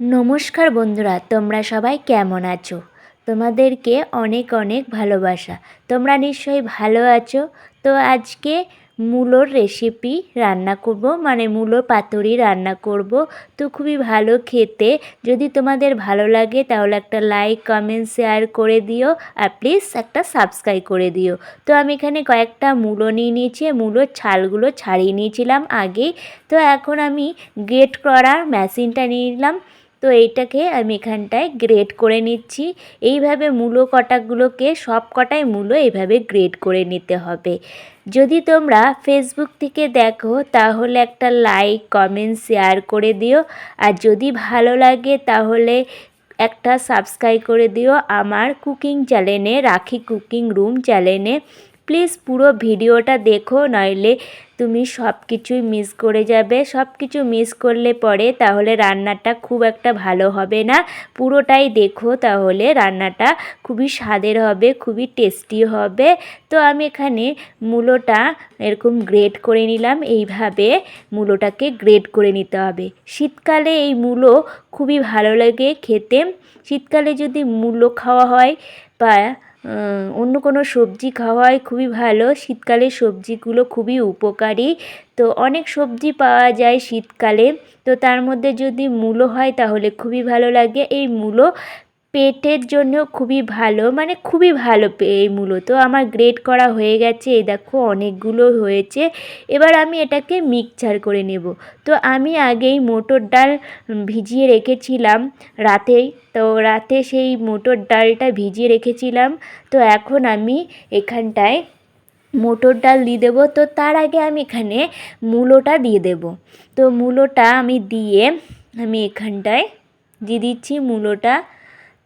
নমস্কার বন্ধুরা, তোমরা সবাই কেমন আছো? তোমাদেরকে অনেক অনেক ভালোবাসা। তোমরা নিশ্চয়ই ভালো আছো। তো আজকে মূলোর রেসিপি রান্না করব, মানে মূলোর পাতুরি রান্না করব। তো খুবই ভালো খেতে। যদি তোমাদের ভালো লাগে তাহলে একটা লাইক, কমেন্ট, শেয়ার করে দিও, আর প্লিজ একটা সাবস্ক্রাইব করে দিও। তো আমি এখানে কয়েকটা মূলো নিয়ে নিয়েছি। মূলোর ছালগুলো ছাড়িয়ে নিয়েছিলাম আগেই। তো এখন আমি গ্রেট করার মেশিনটা নিয়ে নিলাম। তো এইটাকে আমি এখানটায় গ্রেড করে নিচ্ছি। এইভাবে মূলো কটাগুলোকে সব কটাই মূলো এইভাবে গ্রেড করে নিতে হবে। যদি তোমরা ফেসবুক থেকে দেখো তাহলে একটা লাইক, কমেন্ট, শেয়ার করে দিও। আর যদি ভালো লাগে তাহলে একটা সাবস্ক্রাইব করে দিও আমার কুকিং চ্যানেলে, রাখি কুকিং রুম চ্যানেলে। প্লিজ পুরো ভিডিওটা দেখো, নইলে তুমি সব কিছুই মিস করে যাবে। সব কিছু মিস করলে পরে তাহলে রান্নাটা খুব একটা ভালো হবে না। পুরোটাই দেখো, তাহলে রান্নাটা খুবই স্বাদের হবে, খুবই টেস্টি হবে। তো আমি এখানে মূলোটা এরকম গ্রেড করে নিলাম। এইভাবে মূলোটাকে গ্রেড করে নিতে হবে। শীতকালে এই মূলো খুবই ভালো লাগে খেতে। শীতকালে যদি মূলো খাওয়া হয় বা অন্য কোনো সবজি খাওয়া হয় খুবই ভালো। শীতকালে সবজিগুলো খুবই উপকারী। তো অনেক সবজি পাওয়া যায় শীতকালে, তো তার মধ্যে যদি মূলো হয় তাহলে খুবই ভালো লাগে। এই মূলো পেটের জন্য খুবই ভালো, মানে খুবই ভালো এই মূলো। তো আমার গ্রেড করা হয়ে গেছে, এই দেখো অনেকগুলো হয়েছে। এবার আমি এটাকে মিক্সচার করে নেব। তো আমি আগেই মটর ডাল ভিজিয়ে রেখেছিলাম রাতেই। তো রাতে সেই মটর ডালটা ভিজিয়ে রেখেছিলাম। তো এখন আমি এখানটায় মটর ডাল দিয়ে দেবো। তো তার আগে আমি এখানে মূলোটা দিয়ে দেব। তো মূলোটা আমি দিয়ে আমি এখানটায় দিয়ে দিচ্ছি মূলোটা।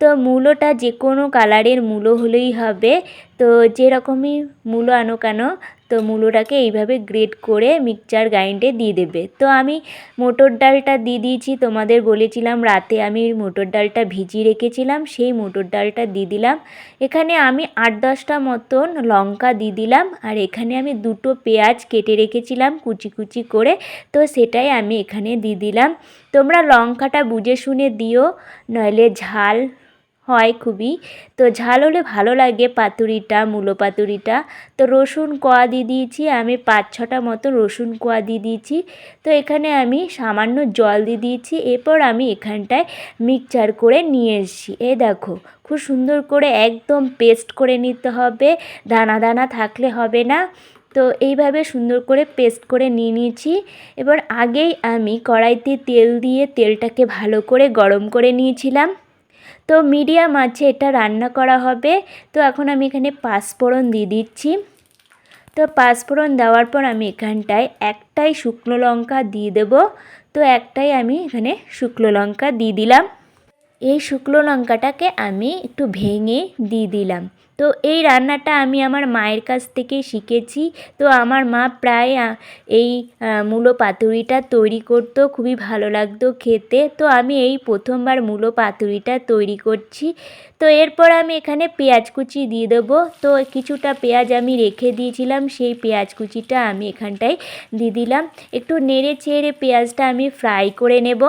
তো মূলোটা যে কোনো কালারের মূলো হলেই হবে। তো যেরকমই মূলো আনো কেন, তো মূলোটাকে এইভাবে গ্রেড করে মিক্সচার গ্রাইন্ডে দিয়ে দেবে। তো আমি মটর ডালটা দিয়ে দিয়েছি। তোমাদের বলেছিলাম রাতে আমি মটর ডালটা ভিজিয়ে রেখেছিলাম, সেই মটর ডালটা দিয়ে দিলাম। এখানে আমি 8-10টা মতন লঙ্কা দিয়ে দিলাম। আর এখানে আমি 2টো পেঁয়াজ কেটে রেখেছিলাম কুচি কুচি করে, তো সেটাই আমি এখানে দিয়ে দিলাম। তোমরা লঙ্কাটা বুঝে শুনে দিও, নইলে ঝাল হয় খুবই। তো ঝাল হলে ভালো লাগে পাতুরিটা, মূলো পাতুরিটা। তো রসুন কোয়া দিয়ে দিয়েছি আমি, 5-6টা মতো রসুন কোয়া দিয়ে দিয়েছি। তো এখানে আমি সামান্য জল দিয়ে দিয়েছি। এরপর আমি এখানটায় মিক্সচার করে নিয়ে এসেছি। এই দেখো খুব সুন্দর করে একদম পেস্ট করে নিতে হবে, দানা দানা থাকলে হবে না। তো এইভাবে সুন্দর করে পেস্ট করে নিয়ে নিয়েছি। এবার আগেই আমি কড়াইতে তেল দিয়ে তেলটাকে ভালো করে গরম করে নিয়েছিলাম। তো মিডিয়াম আছে এটা রান্না করা হবে। তো এখন আমি এখানে পাঁচফোড়ন দিয়ে দিচ্ছি। তো পাঁচফোড়ন দেওয়ার পর আমি এখানটায় একটাই শুকনো লঙ্কা দিয়ে দেব। তো একটাই আমি এখানে শুকনো লঙ্কা দিয়ে দিলাম। এই শুকনো লঙ্কাটাকে আমি একটু ভেঙে দিয়ে দিলাম। তো এই রান্নাটা আমি আমার মায়ের কাছ থেকেই শিখেছি। তো আমার মা প্রায় এই মূলো পাতুরিটা তৈরি করতো, খুবই ভালো লাগতো খেতে। তো আমি এই প্রথমবার মূলো পাতুরিটা তৈরি করছি। তো এরপর আমি এখানে পেঁয়াজ কুচি দিয়ে দেবো। তো কিছুটা পেঁয়াজ আমি রেখে দিয়েছিলাম, সেই পেঁয়াজ কুচিটা আমি এখানটায় দিয়ে দিলাম। একটু নেড়ে চেড়ে পেঁয়াজটা আমি ফ্রাই করে নেব।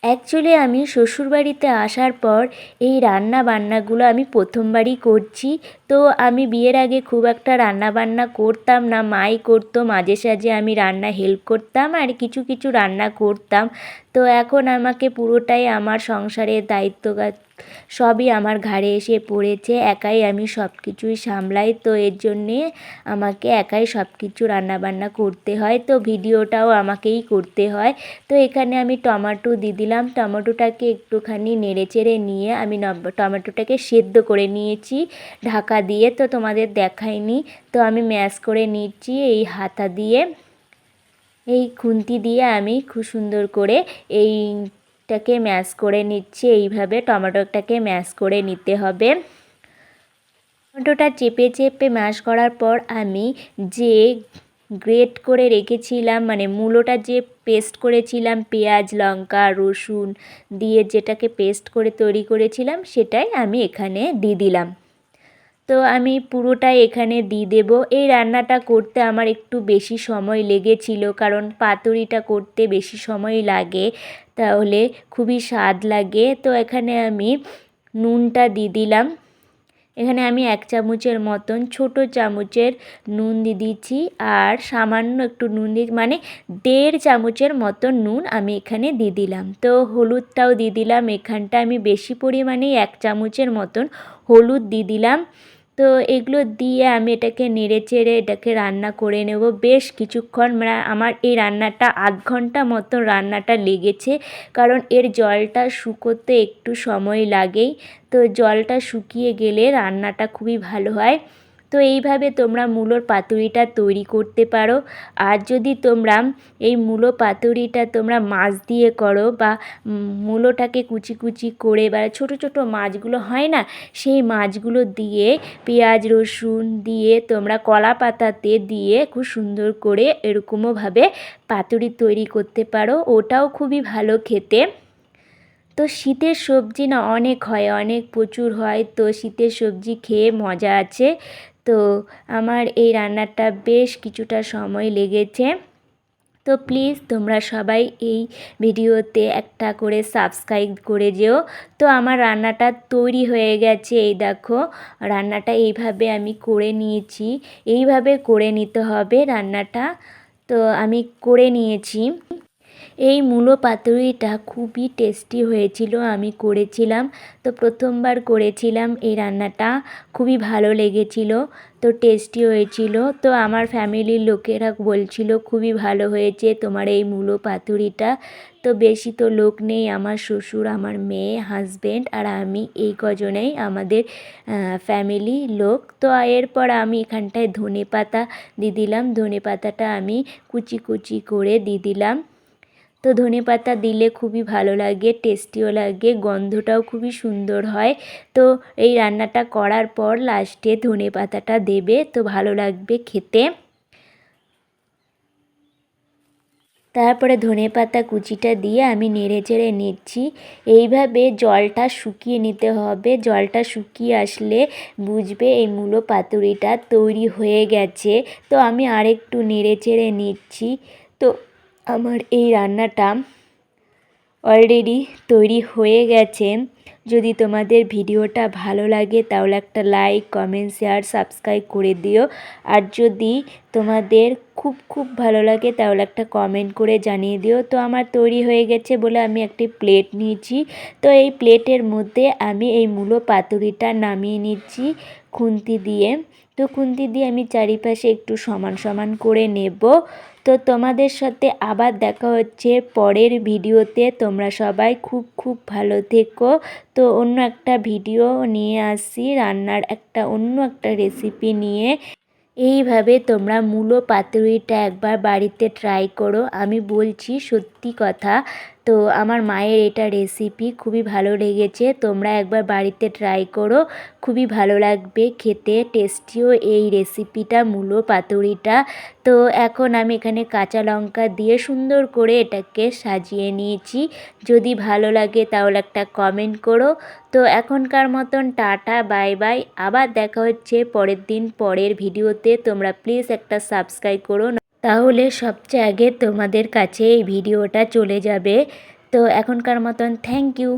অ্যাকচুয়ালি আমি শ্বশুরবাড়িতে আসার পর এই রান্না বান্নাগুলো আমি প্রথমবারই করছি। তো আমি বিয়ের আগে খুব একটা রান্না বান্না করতাম না, মাই করতো, মাঝে সাঝে আমি রান্না হেল্প করতাম আর কিছু কিছু রান্না করতাম। তো এখন আমাকে পুরোটাই আমার সংসারের দায়িত্ব সবই আমার ঘাড়ে এসে পড়েছে। একাই আমি সব কিছুই সামলাই। তো এর জন্যে আমাকে একাই সব কিছু রান্নাবান্না করতে হয়। তো ভিডিওটাও আমাকেই করতে হয়। তো এখানে আমি টমেটো দিয়ে দিলাম। টমেটোটাকে একটুখানি নেড়েচেড়ে নিয়ে আমি টমেটোটাকে সেদ্ধ করে নিয়েছি ঢাকা দিয়ে। তো তোমাদের দেখাইনি। তো আমি ম্যাশ করে নিচ্ছি এই হাতা দিয়ে, এই খুন্তি দিয়ে আমি খুব সুন্দর করে এইটাকে ম্যাশ করে নিচ্ছি। এইভাবে টমেটোটাকে ম্যাশ করে নিতে হবে। টমেটোটা চেপে চেপে ম্যাশ করার পর আমি যে গ্রেট করে রেখেছিলাম, মানে মূলোটা যে পেস্ট করেছিলাম পেঁয়াজ, লঙ্কা, রসুন দিয়ে যেটাকে পেস্ট করে তৈরি করেছিলাম, সেটাই আমি এখানে দিয়ে দিলাম। তো আমি পুরোটাই এখানে দিয়ে দেবো। এই রান্নাটা করতে আমার একটু বেশি সময় লেগেছিল, কারণ পাতুরিটা করতে বেশি সময় লাগে, তাহলে খুবই স্বাদ লাগে। তো এখানে আমি নুনটা দিয়ে দিলাম। এখানে আমি 1 চামচের মতন ছোট চামচের নুন দিয়ে দিচ্ছি, আর সামান্য একটু নুন দিয়ে মানে 1.5 চামচের মতন নুন আমি এখানে দিয়ে দিলাম। তো হলুদটাও দিয়ে দিলাম। এখানটা আমি বেশি পরিমাণেই 1 চামচের মতন হলুদ দিয়ে দিলাম। তো এগুলো দিয়ে আমি এটাকে নেড়েচেড়ে এটাকে রান্না করে নেব বেশ কিছুক্ষণ। মানে আমার এই রান্নাটা আধ ঘন্টা মতন রান্নাটা লেগেছে, কারণ এর জলটা শুকোতে একটু সময় লাগেই। তো জলটা শুকিয়ে গেলে রান্নাটা খুবই ভালো হয়। তো এইভাবে তোমরা মূলোর পাতুরিটা তৈরি করতে পারো। আর যদি তোমরা এই মূলো পাতুরিটা তোমরা মাছ দিয়ে করো, বা মূলোটাকে কুচি কুচি করে, বা ছোট ছোট মাছগুলো হয় না, সেই মাছগুলো দিয়ে পেঁয়াজ রসুন দিয়ে তোমরা কলা পাতাতে দিয়ে খুব সুন্দর করে এরকমভাবে পাতুরি তৈরি করতে পারো, ওটাও খুবই ভালো খেতে। তো শীতের সবজি না অনেক হয়, অনেক প্রচুর হয়। তো শীতের সবজি খেয়ে মজা আছে। তো আমার এই রান্নাটা বেশ কিছুটা সময় লেগেছে। তো প্লিজ তোমরা সবাই এই ভিডিওতে একটা করে সাবস্ক্রাইব করে যেও। তো আমার রান্নাটা তৈরি হয়ে গেছে। এই দেখো, রান্নাটা এইভাবে আমি করে নিয়েছি। এইভাবে করে নিতে হবে রান্নাটা। তো আমি করে নিয়েছি। এই মূলো পাতুরিটা খুবই টেস্টি হয়েছিল, আমি করেছিলাম। তো প্রথমবার করেছিলাম এই রান্নাটা, খুবই ভালো লেগেছিল। তো টেস্টি হয়েছিল। তো আমার ফ্যামিলির লোকেরা বলছিল খুবই ভালো হয়েছে তোমার এই মূলো পাতুরিটা। তো বেশি তো লোক নেই, আমার শ্বশুর, আমার মেয়ে, হাজব্যান্ড আর আমি, এই কজনেই আমাদের ফ্যামিলি লোক। তো এরপর আমি এখানটায় ধনেপাতা দিয়ে দিলাম। ধনেপাতাটা আমি কুচি কুচি করে দিয়ে দিলাম। তো ধনেপাতা দিলে খুবই ভালো লাগে, টেস্টিও লাগে, গন্ধটাও খুবই সুন্দর হয়। তো এই রান্নাটা করার পর লাস্টে ধনেপাতাটা দেবে, তো ভালো লাগবে খেতে। তারপরে ধনেপাতা কুচিটা দিয়ে আমি নেড়েচেড়ে নিচ্ছি। এইভাবে জলটা শুকিয়ে নিতে হবে। জলটা শুকিয়ে আসলে বুঝবে এই মূলো পাতুরিটা তৈরি হয়ে গেছে। তো আমি আরেকটু নেড়েচেড়ে নিচ্ছি। তো আমার এই রান্নাটা অলরেডি তৈরি হয়ে গেছে। যদি তোমাদের ভিডিওটা ভালো লাগে তাহলে একটা লাইক, কমেন্ট, শেয়ার, সাবস্ক্রাইব করে দিও। আর যদি তোমাদের খুব খুব ভালো লাগে তাহলে একটা কমেন্ট করে জানিয়ে দিও। তো আমার তৈরি হয়ে গেছে বলে আমি একটি প্লেট নিয়েছি। তো এই প্লেটের মধ্যে আমি এই মূলো পাতুরিটা নামিয়ে নিচ্ছি খুন্তি দিয়ে। তো খুন্তি দিয়ে আমি চারিপাশে একটু সমান সমান করে নেব। তো তোমাদের সাথে আবার দেখা হচ্ছে পরের ভিডিওতে। তোমরা সবাই খুব খুব ভালো থেকো। তো অন্য একটা ভিডিও নিয়ে আসছি, রান্নার অন্য একটা রেসিপি নিয়ে। এইভাবে তোমরা মূলো পাতুরিটা একবার বাড়িতে ট্রাই করো, আমি বলছি সত্যি কথা। তো আমার মায়ের এটা রেসিপি খুবই ভালো লেগেছে, তোমরা একবার বাড়িতে ট্রাই করো, খুবই ভালো লাগবে খেতে, টেস্টিও এই রেসিপিটা মূলো পাতুরিটা। তো এখন আমি এখানে কাঁচা লঙ্কা দিয়ে সুন্দর করে এটাকে সাজিয়ে নিয়েছি। যদি ভালো লাগে তাহলে একটা কমেন্ট করো। তো এখনকার মতন টাটা, বাই বাই। আবার দেখা হচ্ছে পরের দিন পরের ভিডিওতে। তোমরা প্লিজ একটা সাবস্ক্রাইব করো, তাহলে সবচেয়ে আগে তোমাদের কাছে এই ভিডিওটা চলে যাবে। তো এখনকার মতন থ্যাংক ইউ।